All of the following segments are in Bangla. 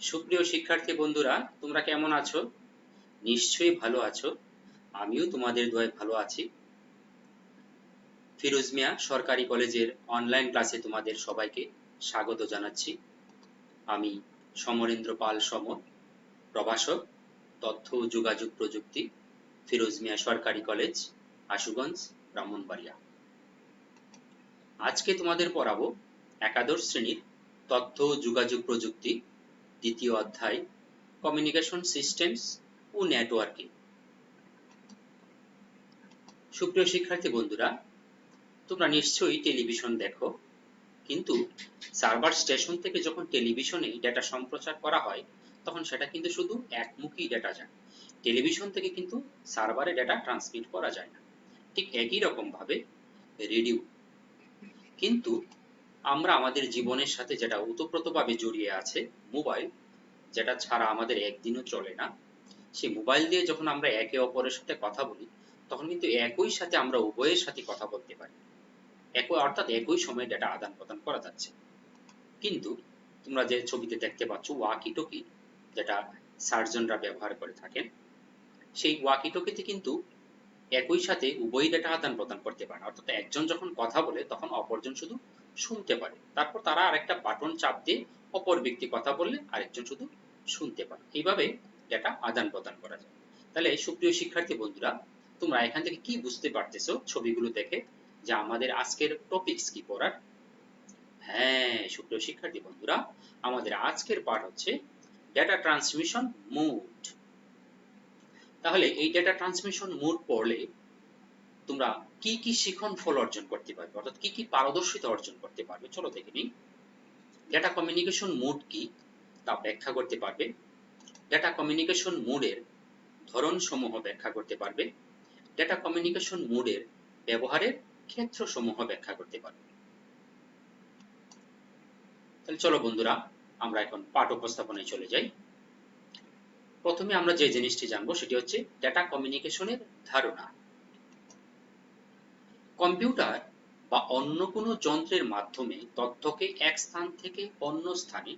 সুপ্রিয় শিক্ষার্থী বন্ধুরা, তোমরা কেমন আছো? নিশ্চয়ই ভালো আছো। আমিও তোমাদের দোয়ায় ভালো আছি। ফিরোজ মিয়া সরকারি কলেজের অনলাইন ক্লাসে তোমাদের সবাইকে স্বাগত জানাচ্ছি। আমি সমরেন্দ্র পাল সমর, প্রভাষক, তথ্য ও যোগাযোগ প্রযুক্তি, ফিরোজ মিয়া সরকারি কলেজ, আশুগঞ্জ, ব্রাহ্মণবাড়িয়া। আজকে তোমাদের পড়াবো একাদশ শ্রেণীর তথ্য ও যোগাযোগ প্রযুক্তি দ্বিতীয় অধ্যায় কমিউনিকেশন সিস্টেমস ও নেটওয়ার্কিং। সুপ্রিয় শিক্ষার্থী বন্ধুরা, তোমরা নিশ্চয়ই টেলিভিশন দেখো, কিন্তু সার্ভার স্টেশন থেকে যখন টেলিভিশনে ডেটা সম্প্রচার করা হয় তখন সেটা কিন্তু শুধু একমুখী ডেটা যায়। টেলিভিশন থেকে কিন্তু সার্ভারে ডেটা ট্রান্সমিট করা যায় না। ঠিক একই রকম ভাবে রেডিও কিন্তু আমরা আমাদের জীবনের সাথে যেটা ওতপ্রোতভাবে জড়িয়ে আছে, মোবাইল, যেটা ছাড়া আমাদের একদিনও চলে না। সেই মোবাইল দিয়ে যখন আমরা একে অপরের সাথে কথা বলি তখন কিন্তু একই সাথে আমরা উভয়ের সাথে কথা বলতে পারি, অর্থাৎ একই সময়ে ডেটা আদান প্রদান করা যাচ্ছে। কিন্তু তোমরা যে ছবিতে দেখতে পাচ্ছ ওয়াকি টকি, যেটা সার্জনরা ব্যবহার করে থাকেন, সেই ওয়াকি টকিতে কিন্তু একই সাথে উভয় ডেটা আদান প্রদান করতে পারে না। অর্থাৎ একজন যখন কথা বলে তখন অপরজন শুধু শুনতে পারে, তারপর তারা আরেকটা বাটন চাপ দিয়ে অপর ব্যক্তি কথা বললে আরেকজন শুধু শুনতে পারে। এইভাবে ডেটা আদান প্রদান করা যায়। তাহলে সুপ্রিয় শিক্ষার্থী বন্ধুরা, তোমরা এখান থেকে কি বুঝতে পারতেছো ছবিগুলো দেখে যে আমাদের আজকের টপিকস কি পড়ার? হ্যাঁ সুপ্রিয় শিক্ষার্থী বন্ধুরা, আমাদের আজকের পাঠ হচ্ছে ডেটা ট্রান্সমিশন মোড। তাহলে এই ডেটা ট্রান্সমিশন মোড পড়লে তোমরা কি কি শিখন ফল অর্জন করতে পারবে, অর্থাৎ কি কি পারদর্শিতা অর্জন করতে পারবে, চলো দেখে নিই। ডেটা কমিউনিকেশন মোড কি তা ব্যাখ্যা করতে পারবে, ডেটা কমিউনিকেশন মোডের ধরন সমূহ ব্যাখ্যা করতে পারবে, ডেটা কমিউনিকেশন মোডের ব্যবহারের ক্ষেত্র সমূহ ব্যাখ্যা করতে পারবে। তাহলে চলো বন্ধুরা, আমরা এখন পাঠ উপস্থাপনায় চলে যাই। প্রথমে আমরা যে জিনিসটি জানবো সেটি হচ্ছে ডেটা কমিউনিকেশনের ধারণা। কম্পিউটার বা অন্য কোনো যন্ত্রের মাধ্যমে তথ্যকে এক স্থান থেকে অন্য স্থানে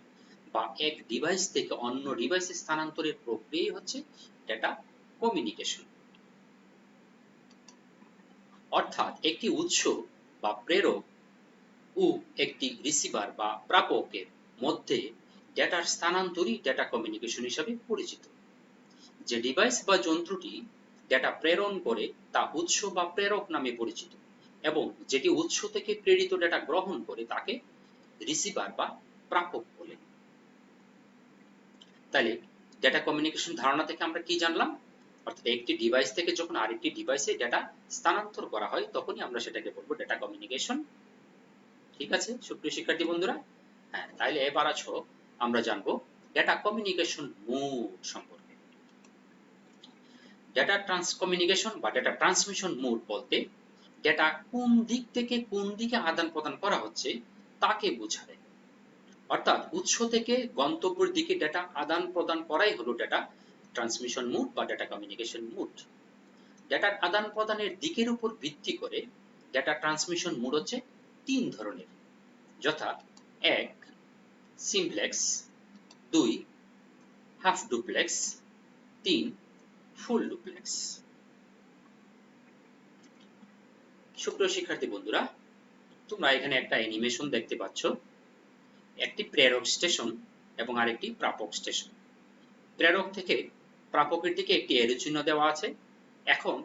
বা এক ডিভাইস থেকে অন্য ডিভাইসে স্থানান্তরের প্রক্রিয়াই হচ্ছে ডেটা কমিউনিকেশন। অর্থাৎ একটি উৎস বা প্রেরক ও একটি রিসিভার বা প্রাপকের মধ্যে ডেটার স্থানান্তরই ডেটা কমিউনিকেশন হিসাবে পরিচিত। যে ডিভাইস বা যন্ত্রটি ডেটা প্রেরণ করে তা উৎস বা প্রেরক নামে পরিচিত, এবং যেটি উৎস থেকে প্রেরিত ডেটা গ্রহণ করে তাকে রিসিভার বা প্রাপক বলে। তাহলে ডেটা কমিউনিকেশন ধারণা থেকে আমরা কি জানলাম? অর্থাৎ একটি ডিভাইস থেকে যখন আরেকটি ডিভাইসে ডেটা স্থানান্তর করা হয় তখনই আমরা সেটাকে বলবো ডেটা কমিউনিকেশন। ঠিক আছে সুপ্রিয় শিক্ষার্থী বন্ধুরা? হ্যাঁ, তাহলে এবার আসো আমরা জানবো ডেটা কমিউনিকেশন মোড সম্পর্কে। ডেটা কমিউনিকেশন বা ডেটা ট্রান্সমিশন মোড বলতে ডেটা কোন দিক থেকে কোন দিকে আদান প্রদান করা হচ্ছে তাকে বোঝায়। অর্থাৎ উৎস থেকে গন্তব্যের দিকে ডেটা আদান প্রদান করাই হলো ডেটা ট্রান্সমিশন মোড বা ডেটা কমিউনিকেশন মোড। ডেটার আদান প্রদানের দিকের উপর ভিত্তি করে ডেটা ট্রান্সমিশন মোড হচ্ছে তিন ধরনের, যথা এক সিমপ্লেক্স, দুই হাফ ডুপ্লেক্স, তিন ফুল ডুপ্লেক্স। সুপ্রিয় শিক্ষার্থী বন্ধুরা, তোমরা এখানে একটা অ্যানিমেশন দেখতে পাচ্ছ, একটি প্রেরক স্টেশন এবং আরেকটি প্রাপক স্টেশন। প্রেরক থেকে প্রাপকের দিকে একটি এরো চিহ্ন দেওয়া আছে। এখন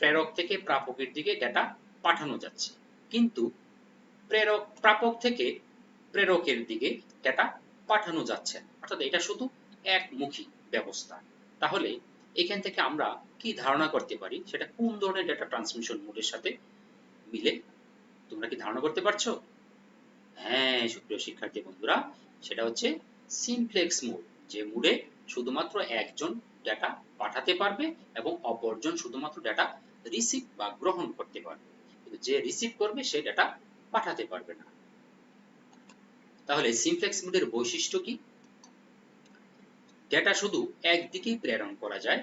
প্রেরক থেকে প্রাপকের দিকে ডেটা পাঠানো যাচ্ছে, কিন্তু প্রাপক থেকে প্রেরকের দিকে ডেটা পাঠানো যাচ্ছে না, অর্থাৎ এটা শুধু একমুখী ব্যবস্থা। তাহলে এখান থেকে আমরা কি ধারণা করতে পারি সেটা কোন ধরনের ডেটা ট্রান্সমিশন মোডের সাথে মিলে? তোমরা কি ধারণা করতে পারছো? হ্যাঁ সুপ্রিয় শিক্ষার্থী বন্ধুরা, সেটা হচ্ছে সিমপ্লেক্স মোড, যে মোডে শুধুমাত্র একজন ডেটা পাঠাতে পারবে এবং অপরজন শুধুমাত্র ডেটা রিসিভ বা গ্রহণ করতে পারবে, কিন্তু যে রিসিভ করবে সে ডেটা পাঠাতে পারবে না। তাহলে সিমপ্লেক্স মোডের বৈশিষ্ট্য কি? ডেটা শুধু একদিকেই প্রেরণ করা যায়।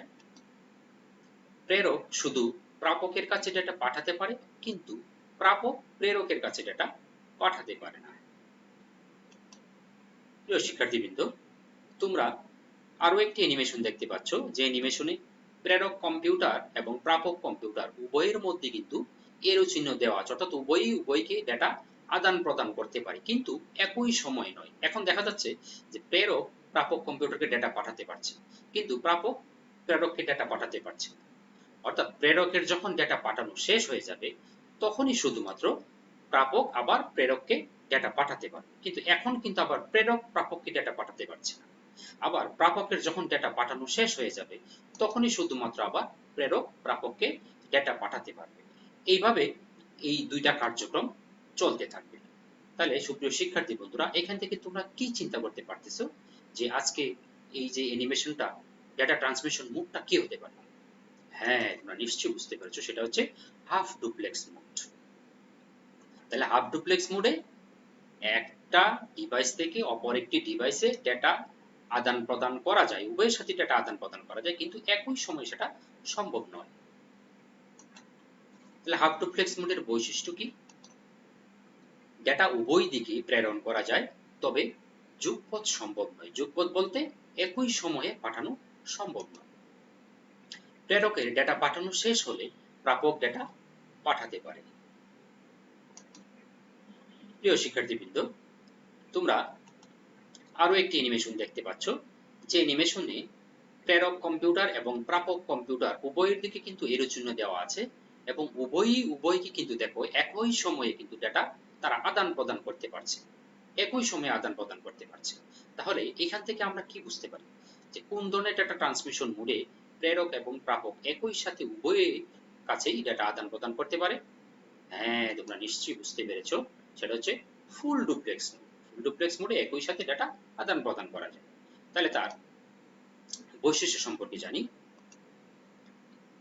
প্রেরক শুধু প্রাপকের কাছে ডেটা পাঠাতে পারে, কিন্তু প্রাপক প্রেরকের কাছে ডেটা পাঠাতে পারে না। প্রিয় শিক্ষার্থীবৃন্দ, তোমরা আরো একটি অ্যানিমেশন দেখতে পাচ্ছ, যে অ্যানিমেশনে প্রেরক কম্পিউটার এবং প্রাপক কম্পিউটার উভয়ের মধ্যে কিন্তু এরো চিহ্ন দেওয়া আছে, অর্থাৎ উভয়ই উভয়কে ডেটা আদান প্রদান করতে পারে, কিন্তু একই সময় নয়। এখন দেখা যাচ্ছে যে প্রেরক প্রাপক কম্পিউটারকে ডেটা পাঠাতে পারছে, কিন্তু প্রাপক প্রেরককে ডেটা পাঠাতে পারছে না। অর্থাৎ প্রেরকের যখন ডেটা পাঠানো শেষ হয়ে যাবে, তখনই শুধুমাত্র প্রাপক আবার প্রেরককে ডেটা পাঠাতে পারবে, কিন্তু এখন কিন্তু আবার প্রেরক প্রাপককে ডেটা পাঠাতে পারছে না। আবার প্রাপকের যখন ডেটা পাঠানো শেষ হয়ে যাবে, তখনই শুধুমাত্র আবার প্রেরক প্রাপককে ডেটা পাঠাতে পারবে। এইভাবে এই দুইটা কার্যক্রম চলতে থাকবে। তাহলে সুপ্রিয় শিক্ষার্থী বন্ধুরা, এখান থেকে তোমরা কি চিন্তা করতে পারতেছো যে আজকে এই যে অ্যানিমেশনটা, ডেটা ট্রান্সমিশন মোডটা কি হতে পারে? হ্যাঁ, তোমরা নিশ্চয়ই বুঝতে পেরেছো, সেটা হচ্ছে হাফ ডুপ্লেক্স মোড। তাহলে হাফ ডুপ্লেক্স মোডে একটা ডিভাইস থেকে অপর একটি ডিভাইসে ডেটা আদান প্রদান করা যায়, উভয়ের সাথে ডেটা আদান প্রদান করা যায়, কিন্তু একই সময় সেটা সম্ভব নয়। তাহলে হাফ ডুপ্লেক্স মোডের বৈশিষ্ট্য কি? ডেটা উভয় দিকে প্রেরণ করা যায়, তবে যুগপৎ সম্ভব নয়। যুগপৎ বলতে একই সময়ে পাঠানো সম্ভব নয়। প্রেরকের ডেটা পাঠানো শেষ হলে প্রাপক ডেটা পাঠাতে পারে। প্রিয় শিক্ষার্থীবৃন্দ, তোমরা আরো একটি অ্যানিমেশন দেখতে পাচ্ছ, যে অ্যানিমেশনে প্রেরক কম্পিউটার এবং প্রাপক কম্পিউটার উভয়ের দিকে কিন্তু এরো চিহ্ন দেওয়া আছে, এবং উভয়কে কিন্তু দেখো একই সময়ে কিন্তু ডেটা তারা আদান প্রদান করতে পারছে, একই সময়ে আদান প্রদান করতে পারছে। তাহলে এখান থেকে আমরা কি বুঝতে পারি যে কোন ধরনের ডেটা ট্রান্সমিশন মোডে প্রেরক এবং প্রাপক একই সাথে উভয়ের কাছেই ডেটা আদান প্রদান করতে পারে? হ্যাঁ, তোমরা নিশ্চয়ই বুঝতে পেরেছো, সেটা হচ্ছে ফুল ডুপ্লেক্স মোড। ফুল ডুপ্লেক্স মোডে একই সাথে ডেটা আদান প্রদান করা যায়। তাহলে তার বৈশিষ্ট্য সম্পর্কে জানি।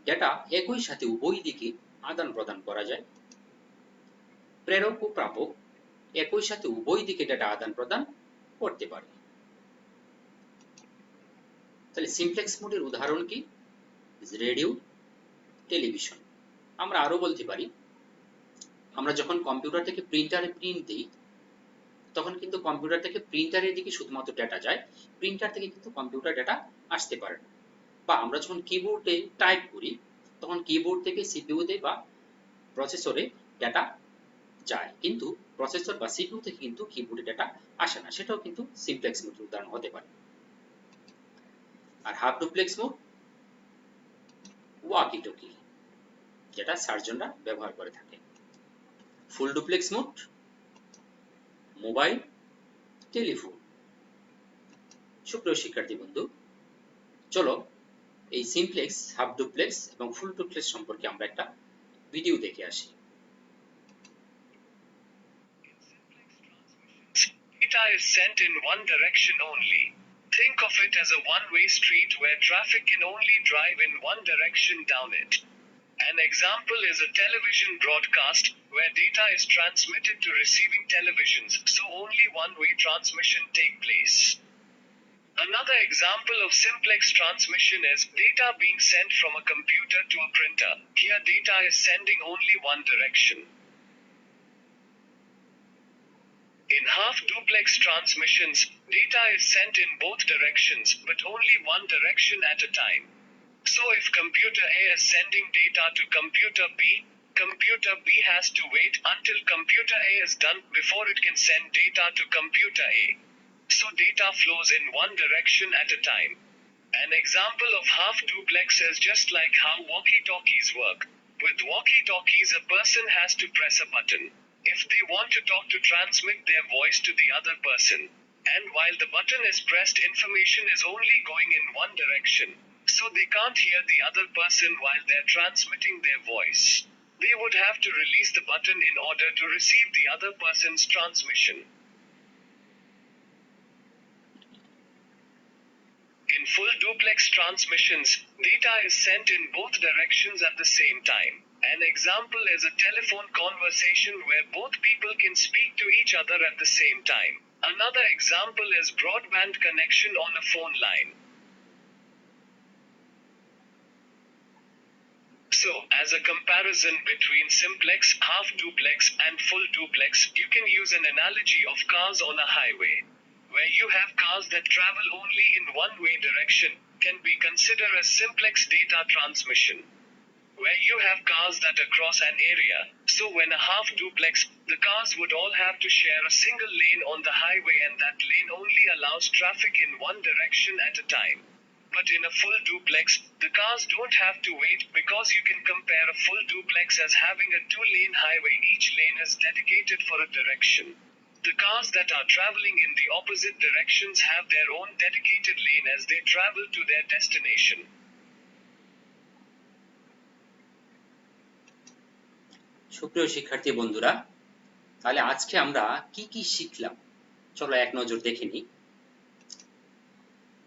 ডেটা একই সাথে উভয় দিকে আদান প্রদান করা যায়। প্রেরক ও প্রাপক একই সাথে উভয় দিকে ডেটা আদান প্রদান করতে পারে। তাহলে সিমপ্লেক্স মোডের উদাহরণ কি? Radio, television. আমরা আরো বলতে পারি, আমরা যখন কম্পিউটার থেকে প্রিন্টারে প্রিন্ট দিই, তখন কিন্তু কম্পিউটার থেকে প্রিন্টারের দিকে শুধুমাত্র ডেটা যায়, প্রিন্টার থেকে কিন্তু কম্পিউটার ডেটা আসতে পারে না। বা আমরা যখন কিবোর্ডে টাইপ করি, তখন কিবোর্ড থেকে সিপিইউতে বা প্রসেসরে ডেটা যায়, কিন্তু প্রসেসর বা সিপিইউ থেকে কিন্তু কিবোর্ডে ডেটা আসে না। সেটাও কিন্তু সিমপ্লেক্স মোডের উদাহরণ হতে পারে। আর half duplex mode walkie talkie, যেটা সার্জনরা ব্যবহার করে থাকে। Full duplex mode mobile, telephone. সুপ্রিয় শিক্ষার্থী বন্ধু, চলো এই সিমপ্লেক্স, হাফ ডুপ্লেক্স এবং ফুল ডুপ্লেক্স সম্পর্কে আমরা একটা ভিডিও দেখে আসি। Data is sent in one direction only. Think of it as a one-way street where traffic can only drive in one direction down it. An example is a television broadcast, where data is transmitted to receiving televisions, so only one-way transmission take place. Another example of simplex transmission is data being sent from a computer to a printer. Here data is sending only one direction. In half-duplex transmissions, data is sent in both directions, but only one direction at a time. So if computer A is sending data to computer B has to wait until computer A is done before it can send data to computer A. So data flows in one direction at a time. An example of half-duplex is just like how walkie-talkies work. With walkie-talkies, a person has to press a button if they want to talk to transmit their voice to the other person. And while the button is pressed, information is only going in one direction, so they can't hear the other person while they're transmitting their voice. They would have to release the button in order to receive the other person's transmission. In full duplex transmissions, data is sent in both directions at the same time. An example is a telephone conversation where both people can speak to each other at the same time. Another example is broadband connection on a phone line. So, as a comparison between simplex, half duplex, and full duplex, you can use an analogy of cars on a highway. where you have cars that travel only in one-way direction, can be considered as simplex data transmission. Where you have cars that across an area, so when a half duplex, the cars would all have to share a single lane on the highway and that lane only allows traffic in one direction at a time. But in a full duplex, the cars don't have to wait because you can compare a full duplex as having a two-lane highway. Each lane is dedicated for a direction. The cars that are traveling in the opposite directions have their own dedicated lane as they travel to their destination. সুপ্রিয় শিক্ষার্থী বন্ধুরা, তাহলে আজকে আমরা কি কি শিখলাম চলো এক নজর দেখে নিই।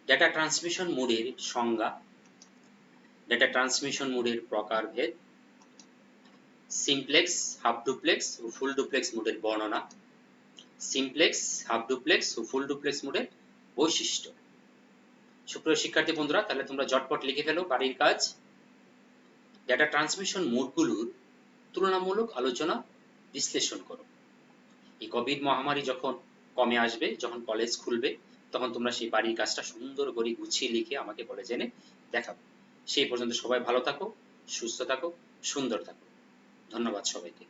ডেটা ট্রান্সমিশন মোডের সংজ্ঞা, ডেটা ট্রান্সমিশন মোডের প্রকারভেদ, সিমপ্লেক্স, হাফ ডুপ্লেক্স ও ফুল ডুপ্লেক্স মোডের বর্ণনা, সিমপ্লেক্স, হাফ ডুপ্লেক্স ও ফুল ডুপ্লেক্স মোডের বৈশিষ্ট্য। সুপ্রিয় শিক্ষার্থী বন্ধুরা, তাহলে তোমরা ঝটপট লিখে ফেলো বাড়ির কাজ। ডেটা ট্রান্সমিশন মোডগুলোর তুলনামূলক আলোচনা বিশ্লেষণ করো। এই কোভিড মহামারী যখন কমে আসবে, যখন কলেজ খুলবে, তখন তোমরা সেই বাড়ির কাজটা সুন্দর করে গুছিয়ে লিখে আমাকে কলেজে এনে দেখাবো। সেই পর্যন্ত সবাই ভালো থাকো, সুস্থ থাকো, সুন্দর থাকো। ধন্যবাদ সবাইকে।